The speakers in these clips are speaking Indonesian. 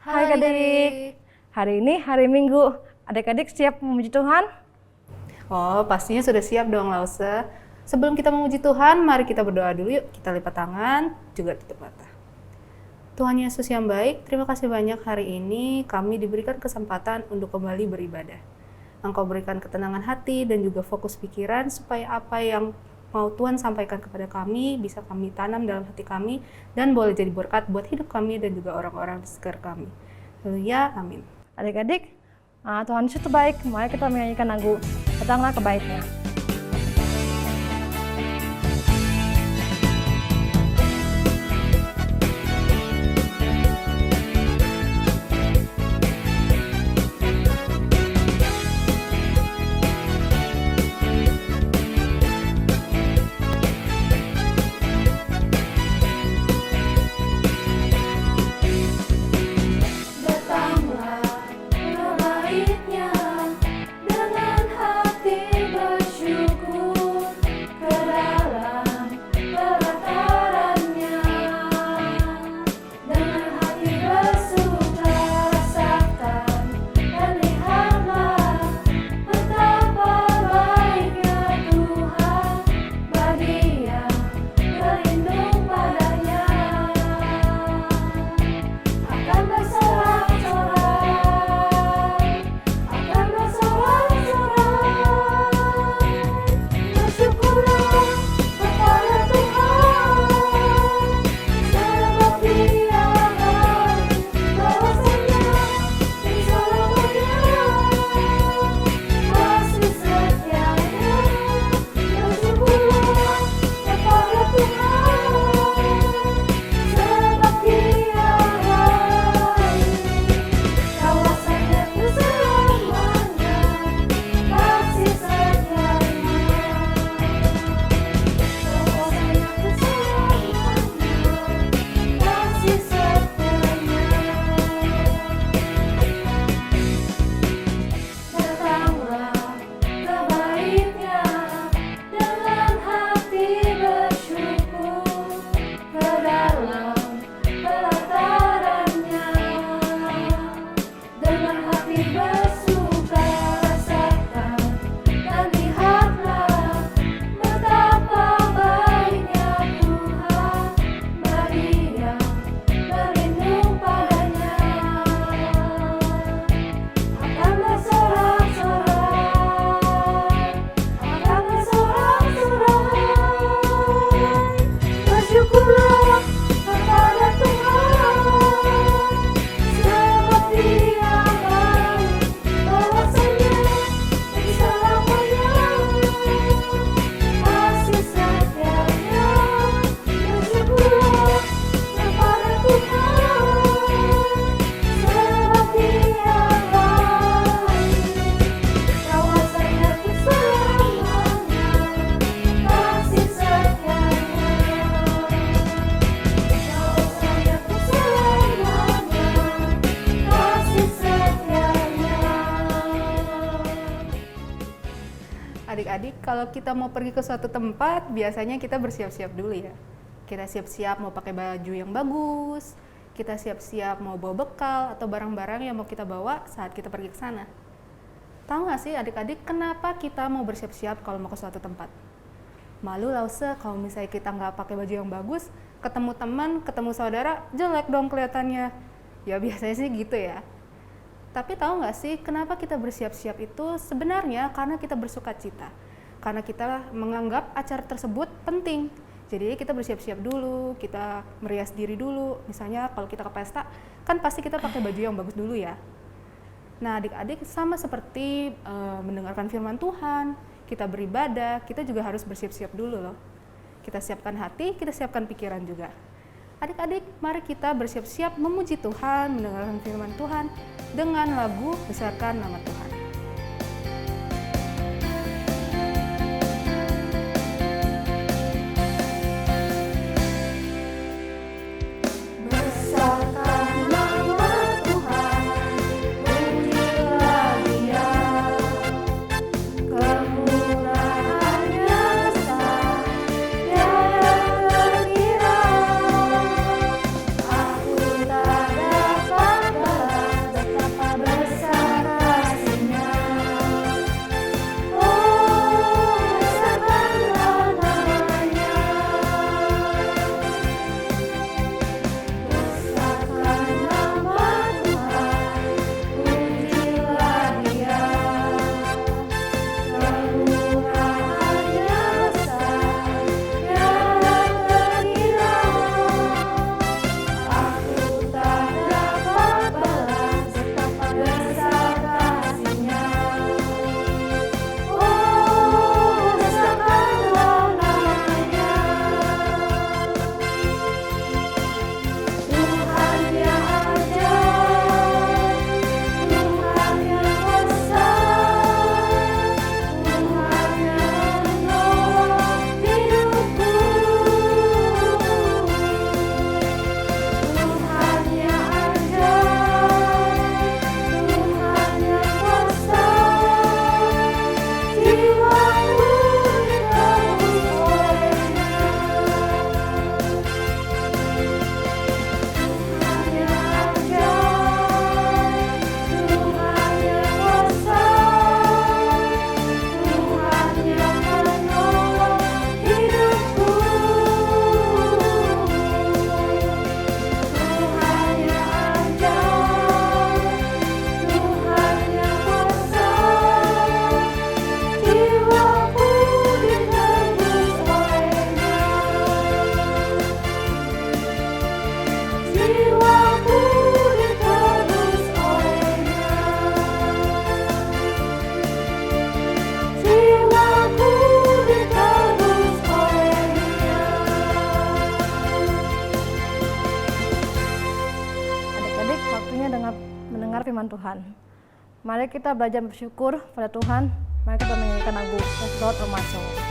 Hai adik, hari ini hari Minggu. Adik-adik siap memuji Tuhan? Oh, pastinya sudah siap dong, Lause. Sebelum kita memuji Tuhan, mari kita berdoa dulu yuk. Kita lipat tangan, juga tutup mata. Tuhan Yesus yang baik, terima kasih banyak hari ini kami diberikan kesempatan untuk kembali beribadah. Engkau berikan ketenangan hati dan juga fokus pikiran supaya apa yang mau Tuhan sampaikan kepada kami bisa kami tanam dalam hati kami dan boleh jadi berkat buat hidup kami dan juga orang-orang di sekitar kami. Haleluya, amin. Adik-adik, Tuhan Yesus itu baik. Mari kita menyanyikan lagu Datanglah Kebaiknya. Adik-adik, kalau kita mau pergi ke suatu tempat, biasanya kita bersiap-siap dulu ya. Kita siap-siap mau pakai baju yang bagus, kita siap-siap mau bawa bekal atau barang-barang yang mau kita bawa saat kita pergi ke sana. Tahu nggak sih adik-adik, kenapa kita mau bersiap-siap kalau mau ke suatu tempat? Malu Lause kalau misalnya kita nggak pakai baju yang bagus, ketemu teman, ketemu saudara, jelek dong kelihatannya. Ya biasanya sih gitu ya. Tapi tahu nggak sih kenapa kita bersiap-siap itu? Sebenarnya karena kita bersuka cita. Karena kita menganggap acara tersebut penting. Jadi kita bersiap-siap dulu, kita merias diri dulu. Misalnya kalau kita ke pesta, kan pasti kita pakai baju yang bagus dulu ya. Nah adik-adik sama seperti mendengarkan firman Tuhan, kita beribadah, kita juga harus bersiap-siap dulu loh. Kita siapkan hati, kita siapkan pikiran juga. Adik-adik, mari kita bersiap-siap memuji Tuhan, mendengarkan firman Tuhan dengan lagu Besarkan Nama Tuhan. Kemurahan-Nya besar, Dia yang firman Tuhan. Mari kita belajar bersyukur pada Tuhan. Mari kita menyanyikan lagu Yes Lord of My Soul.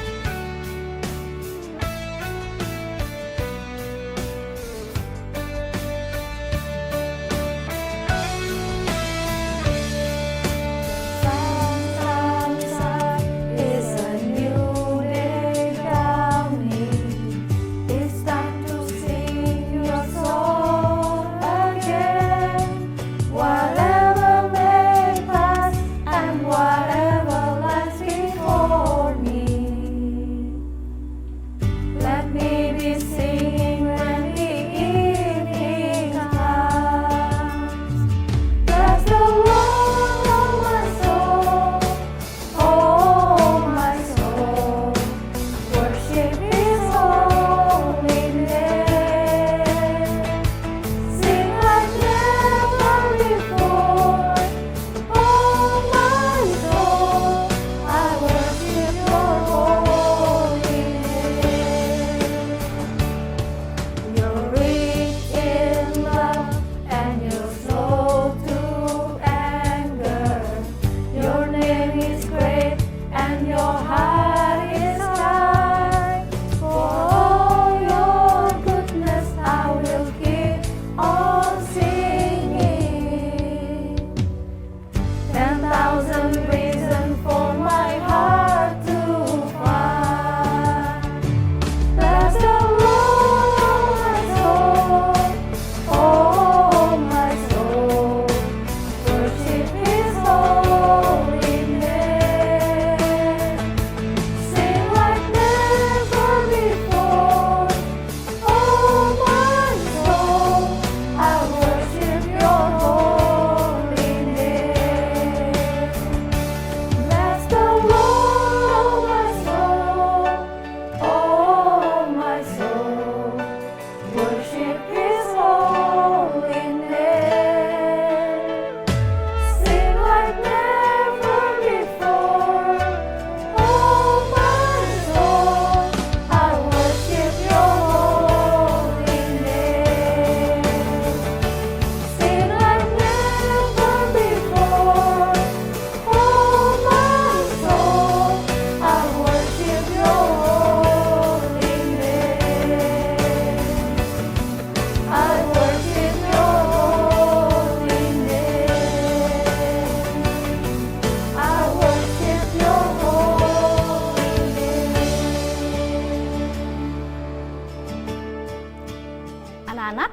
Anak-anak,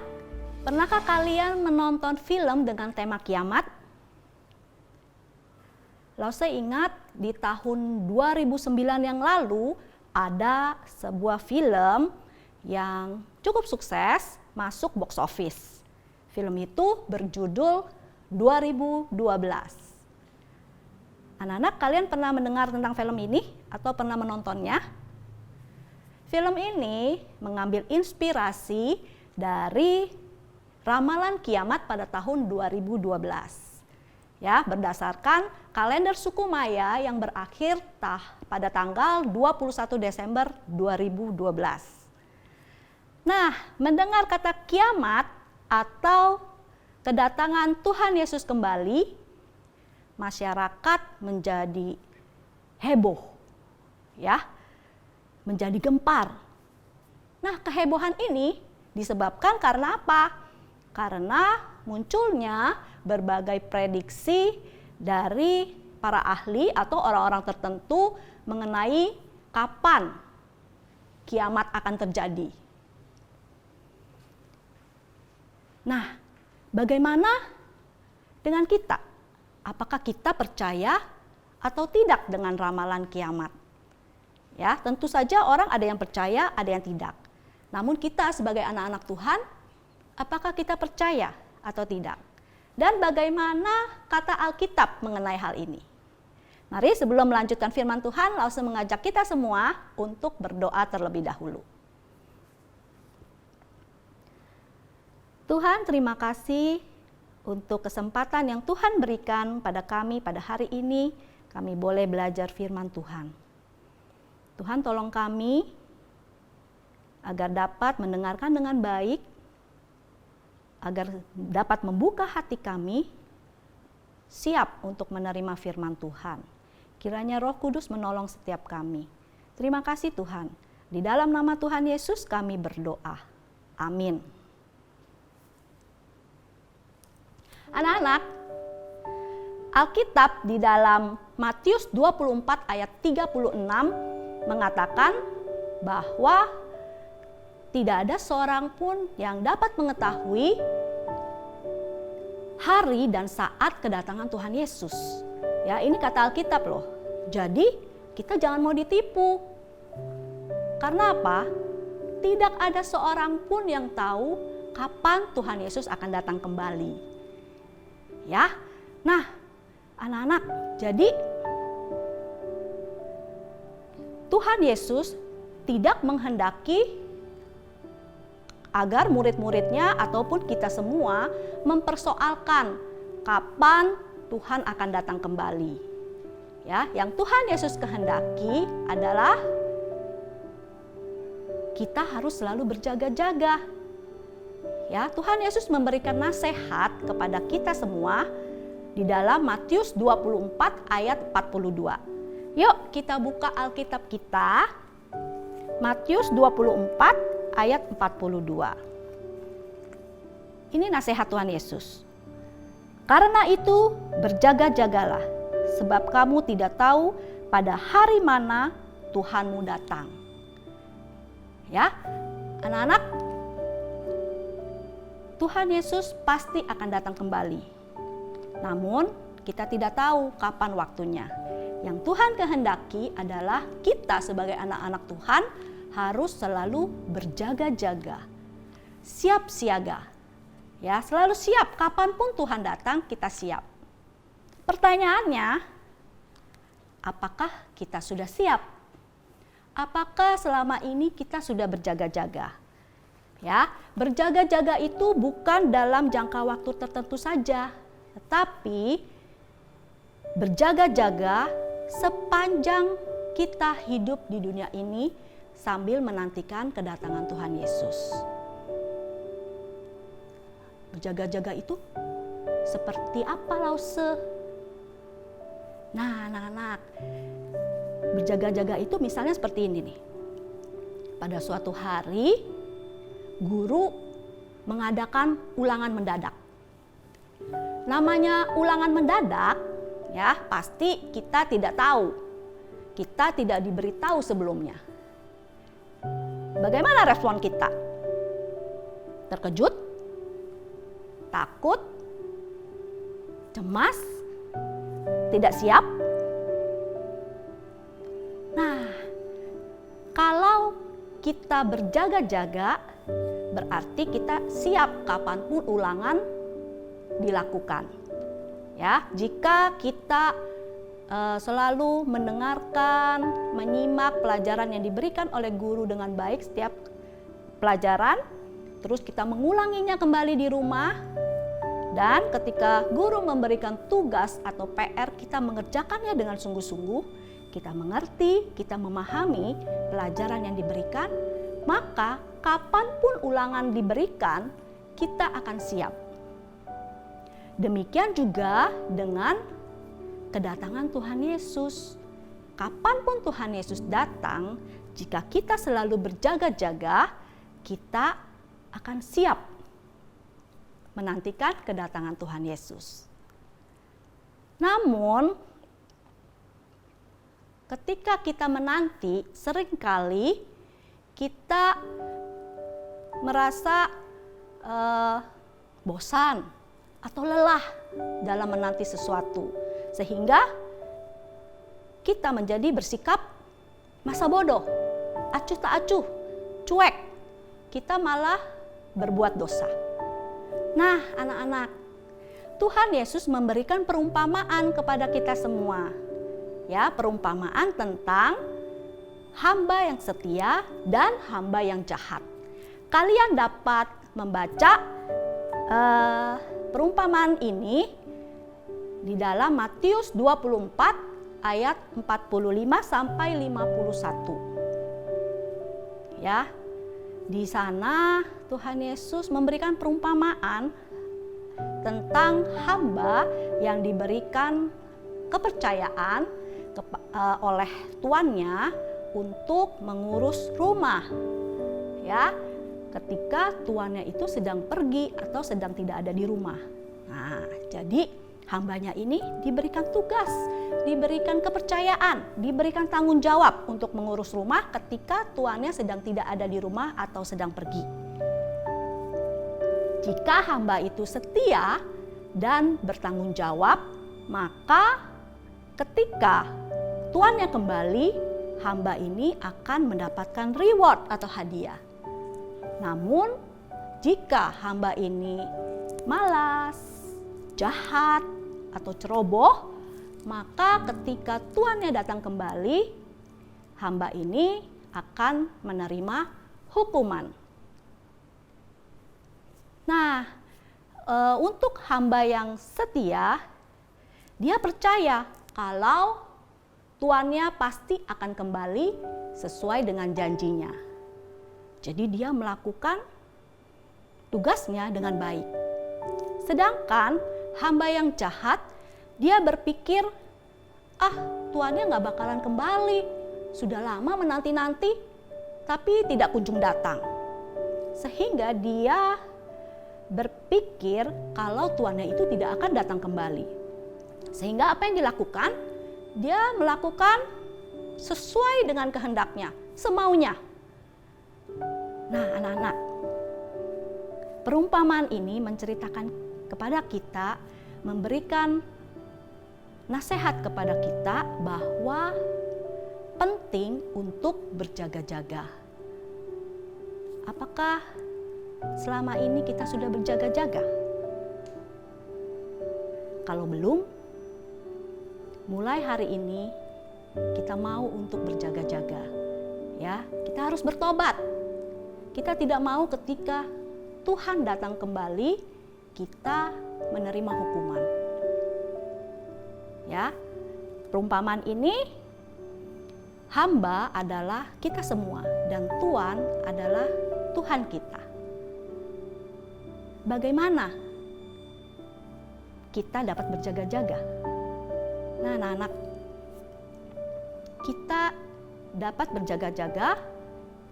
pernahkah kalian menonton film dengan tema kiamat? Lause ingat di tahun 2009 yang lalu ada sebuah film yang cukup sukses masuk box office. Film itu berjudul 2012. Anak-anak, kalian pernah mendengar tentang film ini atau pernah menontonnya? Film ini mengambil inspirasi dari ramalan kiamat pada tahun 2012. Ya, berdasarkan kalender suku Maya yang berakhir pada tanggal 21 Desember 2012. Nah, mendengar kata kiamat atau kedatangan Tuhan Yesus kembali, masyarakat menjadi heboh, ya, menjadi gempar. Nah, kehebohan ini disebabkan karena apa? Karena munculnya berbagai prediksi dari para ahli atau orang-orang tertentu mengenai kapan kiamat akan terjadi. Nah, bagaimana dengan kita? Apakah kita percaya atau tidak dengan ramalan kiamat? Ya, tentu saja orang ada yang percaya, ada yang tidak. Namun kita sebagai anak-anak Tuhan, apakah kita percaya atau tidak? Dan bagaimana kata Alkitab mengenai hal ini? Mari sebelum melanjutkan firman Tuhan, Lause mengajak kita semua untuk berdoa terlebih dahulu. Tuhan, terima kasih untuk kesempatan yang Tuhan berikan pada kami pada hari ini. Kami boleh belajar firman Tuhan. Tuhan, tolong kami agar dapat mendengarkan dengan baik, agar dapat membuka hati kami siap untuk menerima firman Tuhan. Kiranya Roh Kudus menolong setiap kami. Terima kasih Tuhan. Di dalam nama Tuhan Yesus kami berdoa. Amin. Anak-anak, Alkitab di dalam Matius 24 ayat 36 mengatakan bahwa tidak ada seorang pun yang dapat mengetahui hari dan saat kedatangan Tuhan Yesus. Ya, ini kata Alkitab loh. Jadi, kita jangan mau ditipu. Karena apa? Tidak ada seorang pun yang tahu kapan Tuhan Yesus akan datang kembali. Ya. Nah, anak-anak, jadi Tuhan Yesus tidak menghendaki agar murid-muridnya ataupun kita semua mempersoalkan kapan Tuhan akan datang kembali. Ya, yang Tuhan Yesus kehendaki adalah kita harus selalu berjaga-jaga. Ya, Tuhan Yesus memberikan nasihat kepada kita semua di dalam Matius 24 ayat 42. Yuk kita buka Alkitab kita. Matius 24 ayat 42. Ini nasihat Tuhan Yesus. Karena itu berjaga-jagalah, sebab kamu tidak tahu pada hari mana Tuhanmu datang. Ya, anak-anak, Tuhan Yesus pasti akan datang kembali. Namun kita tidak tahu kapan waktunya. Yang Tuhan kehendaki adalah kita sebagai anak-anak Tuhan harus selalu berjaga-jaga, siap siaga. Ya, selalu siap, kapanpun Tuhan datang kita siap. Pertanyaannya, apakah kita sudah siap? Apakah selama ini kita sudah berjaga-jaga? Ya, berjaga-jaga itu bukan dalam jangka waktu tertentu saja, tetapi berjaga-jaga sepanjang kita hidup di dunia ini sambil menantikan kedatangan Tuhan Yesus. Berjaga-jaga itu seperti apa, Lause? Nah, anak-anak, berjaga-jaga itu misalnya seperti ini nih. Pada suatu hari, guru mengadakan ulangan mendadak. Namanya ulangan mendadak, ya pasti kita tidak tahu. Kita tidak diberitahu sebelumnya. Bagaimana respon kita? Terkejut? Takut? Cemas? Tidak siap? Nah, kalau kita berjaga-jaga, berarti kita siap kapanpun ulangan dilakukan. Ya, jika kita selalu mendengarkan, menyimak pelajaran yang diberikan oleh guru dengan baik setiap pelajaran, terus kita mengulanginya kembali di rumah, dan ketika guru memberikan tugas atau PR, kita mengerjakannya dengan sungguh-sungguh, kita mengerti, kita memahami pelajaran yang diberikan, maka kapanpun ulangan diberikan, kita akan siap. Demikian juga dengan kedatangan Tuhan Yesus. Kapanpun Tuhan Yesus datang, jika kita selalu berjaga-jaga, kita akan siap menantikan kedatangan Tuhan Yesus. Namun, ketika kita menanti, seringkali kita merasa bosan atau lelah dalam menanti sesuatu, sehingga kita menjadi bersikap masa bodoh, acuh tak acuh, cuek. Kita malah berbuat dosa. Nah, anak-anak, Tuhan Yesus memberikan perumpamaan kepada kita semua. Ya, perumpamaan tentang hamba yang setia dan hamba yang jahat. Kalian dapat membaca perumpamaan ini di dalam Matius 24 ayat 45 sampai 51. Ya. Di sana Tuhan Yesus memberikan perumpamaan tentang hamba yang diberikan kepercayaan oleh tuannya untuk mengurus rumah. Ya, ketika tuannya itu sedang pergi atau sedang tidak ada di rumah. Nah, jadi hambanya ini diberikan tugas, diberikan kepercayaan, diberikan tanggung jawab untuk mengurus rumah ketika tuannya sedang tidak ada di rumah atau sedang pergi. Jika hamba itu setia dan bertanggung jawab, maka ketika tuannya kembali, hamba ini akan mendapatkan reward atau hadiah. Namun, jika hamba ini malas, jahat, atau ceroboh, maka ketika tuannya datang kembali, hamba ini akan menerima hukuman. Nah, untuk hamba yang setia, dia percaya kalau tuannya pasti akan kembali sesuai dengan janjinya. Jadi dia melakukan tugasnya dengan baik. Sedangkan hamba yang jahat, dia berpikir, tuannya gak bakalan kembali. Sudah lama menanti-nanti, tapi tidak kunjung datang. Sehingga dia berpikir kalau tuannya itu tidak akan datang kembali. Sehingga apa yang dilakukan? Dia melakukan sesuai dengan kehendaknya, semaunya. Nah, anak-anak, perumpamaan ini menceritakan kepada kita, memberikan nasihat kepada kita bahwa penting untuk berjaga-jaga. Apakah selama ini kita sudah berjaga-jaga? Kalau belum, mulai hari ini kita mau untuk berjaga-jaga. Ya, kita harus bertobat. Kita tidak mau ketika Tuhan datang kembali, kita menerima hukuman. Ya, perumpamaan ini, hamba adalah kita semua dan Tuhan adalah Tuhan kita. Bagaimana kita dapat berjaga-jaga? Nah, anak-anak, kita dapat berjaga-jaga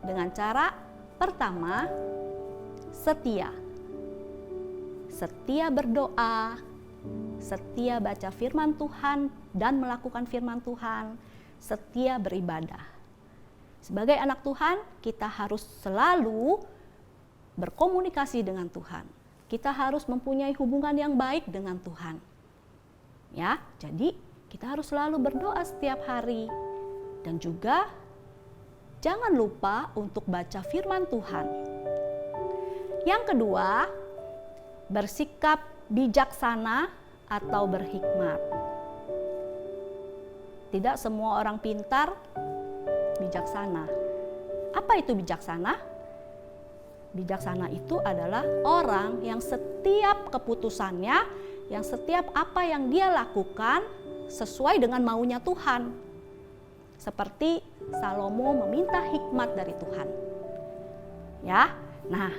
dengan cara pertama, setia. Setia berdoa, setia baca firman Tuhan dan melakukan firman Tuhan, setia beribadah. Sebagai anak Tuhan, kita harus selalu berkomunikasi dengan Tuhan. Kita harus mempunyai hubungan yang baik dengan Tuhan. Ya, jadi kita harus selalu berdoa setiap hari. Dan juga jangan lupa untuk baca firman Tuhan. Yang kedua, bersikap bijaksana atau berhikmat. Tidak semua orang pintar bijaksana. Apa itu bijaksana? Bijaksana itu adalah orang yang setiap keputusannya, yang setiap apa yang dia lakukan sesuai dengan maunya Tuhan. Seperti Salomo meminta hikmat dari Tuhan. Ya, nah,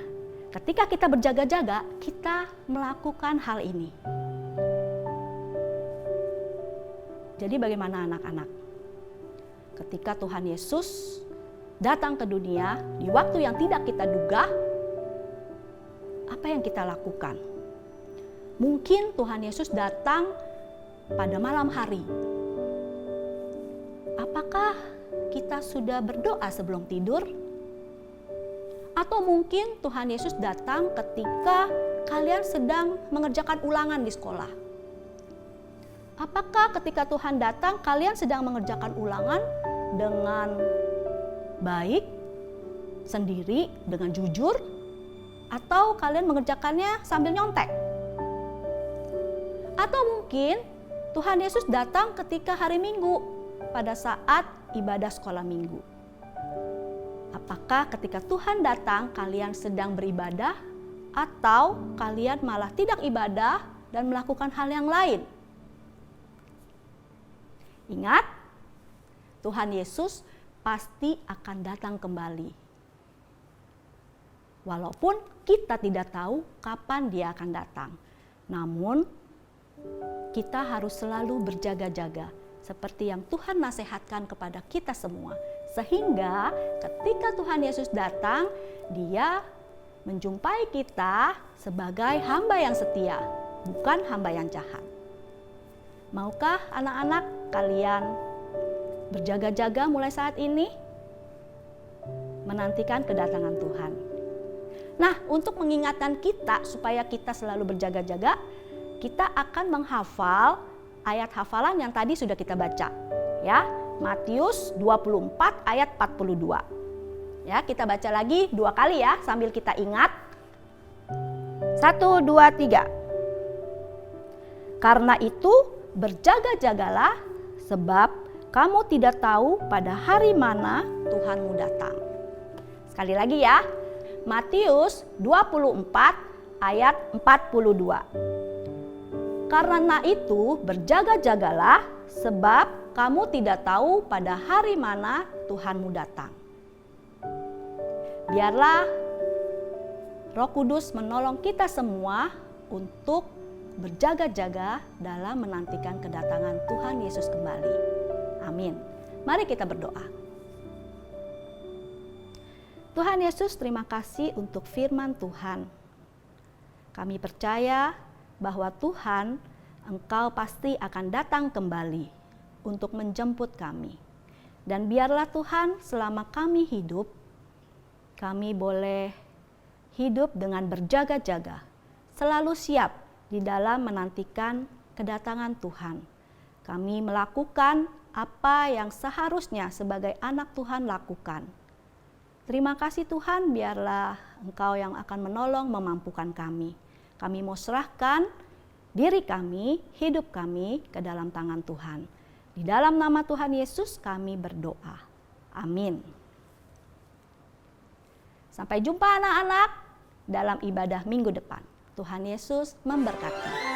ketika kita berjaga-jaga, kita melakukan hal ini. Jadi bagaimana anak-anak? Ketika Tuhan Yesus datang ke dunia di waktu yang tidak kita duga, apa yang kita lakukan? Mungkin Tuhan Yesus datang pada malam hari. Apakah kita sudah berdoa sebelum tidur? Atau mungkin Tuhan Yesus datang ketika kalian sedang mengerjakan ulangan di sekolah? Apakah ketika Tuhan datang kalian sedang mengerjakan ulangan dengan baik, sendiri, dengan jujur? Atau kalian mengerjakannya sambil nyontek? Atau mungkin Tuhan Yesus datang ketika hari Minggu pada saat ibadah sekolah minggu. Apakah ketika Tuhan datang kalian sedang beribadah atau kalian malah tidak ibadah dan melakukan hal yang lain? Ingat, Tuhan Yesus pasti akan datang kembali. Walaupun kita tidak tahu kapan dia akan datang. Namun, kita harus selalu berjaga-jaga seperti yang Tuhan nasihatkan kepada kita semua. Sehingga ketika Tuhan Yesus datang, Dia menjumpai kita sebagai hamba yang setia, bukan hamba yang jahat. Maukah anak-anak kalian berjaga-jaga mulai saat ini? Menantikan kedatangan Tuhan. Nah, untuk mengingatkan kita supaya kita selalu berjaga-jaga, kita akan menghafal ayat hafalan yang tadi sudah kita baca. Ya, Matius 24 ayat 42. Ya, kita baca lagi 2 kali ya sambil kita ingat. 1, 2, 3. Karena itu berjaga-jagalah sebab kamu tidak tahu pada hari mana Tuhanmu datang. Sekali lagi ya. Matius 24 ayat 42. Karena itu berjaga-jagalah sebab kamu tidak tahu pada hari mana Tuhanmu datang. Biarlah Roh Kudus menolong kita semua untuk berjaga-jaga dalam menantikan kedatangan Tuhan Yesus kembali. Amin. Mari kita berdoa. Tuhan Yesus, terima kasih untuk firman Tuhan. Kami percaya bahwa Tuhan, Engkau pasti akan datang kembali untuk menjemput kami. Dan biarlah Tuhan, selama kami hidup, kami boleh hidup dengan berjaga-jaga, selalu siap di dalam menantikan kedatangan Tuhan. Kami melakukan apa yang seharusnya sebagai anak Tuhan lakukan. Terima kasih Tuhan, biarlah Engkau yang akan menolong memampukan kami. Kami mau serahkan diri kami, hidup kami ke dalam tangan Tuhan. Di dalam nama Tuhan Yesus kami berdoa. Amin. Sampai jumpa anak-anak dalam ibadah minggu depan. Tuhan Yesus memberkati.